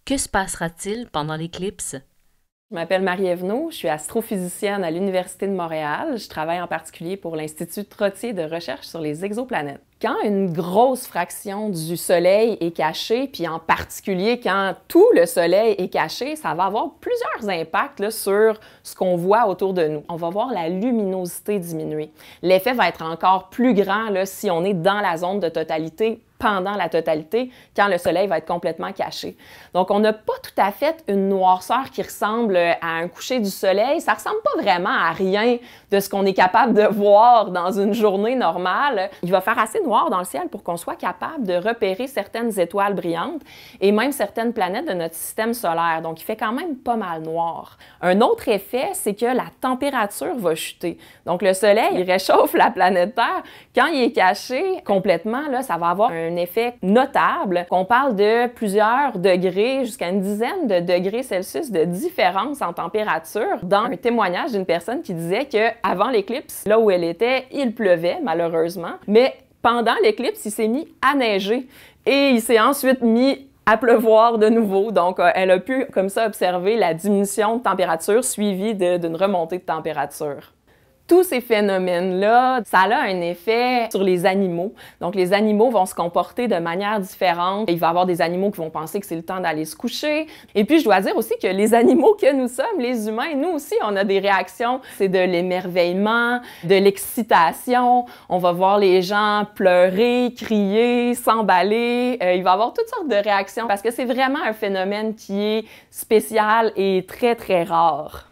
Que se passera-t-il pendant l'éclipse? Je m'appelle Marie Evenot, je suis astrophysicienne à l'Université de Montréal. Je travaille en particulier pour l'Institut Trottier de recherche sur les exoplanètes. Quand une grosse fraction du Soleil est cachée, puis en particulier quand tout le Soleil est caché, ça va avoir plusieurs impacts là, sur ce qu'on voit autour de nous. On va voir la luminosité diminuer. L'effet va être encore plus grand là, si on est dans la zone de totalité pendant la totalité, quand le Soleil va être complètement caché. Donc, on n'a pas tout à fait une noirceur qui ressemble à un coucher du Soleil. Ça ressemble pas vraiment à rien de ce qu'on est capable de voir dans une journée normale. Il va faire assez noir dans le ciel pour qu'on soit capable de repérer certaines étoiles brillantes et même certaines planètes de notre système solaire. Donc, il fait quand même pas mal noir. Un autre effet, c'est que la température va chuter. Donc, le Soleil, il réchauffe la planète Terre. Quand il est caché complètement, là, ça va avoir un effet notable. On parle de plusieurs degrés, jusqu'à une dizaine de degrés Celsius de différence en température. Dans un témoignage d'une personne qui disait qu'avant l'éclipse, là où elle était, il pleuvait malheureusement, mais pendant l'éclipse, il s'est mis à neiger et il s'est ensuite mis à pleuvoir de nouveau. Donc, elle a pu comme ça observer la diminution de température suivie d'une remontée de température. Tous ces phénomènes-là, ça a un effet sur les animaux. Donc, les animaux vont se comporter de manière différente. Il va y avoir des animaux qui vont penser que c'est le temps d'aller se coucher. Et puis, je dois dire aussi que les animaux que nous sommes, les humains, nous aussi, on a des réactions. C'est de l'émerveillement, de l'excitation. On va voir les gens pleurer, crier, s'emballer. Il va y avoir toutes sortes de réactions parce que c'est vraiment un phénomène qui est spécial et très, très rare.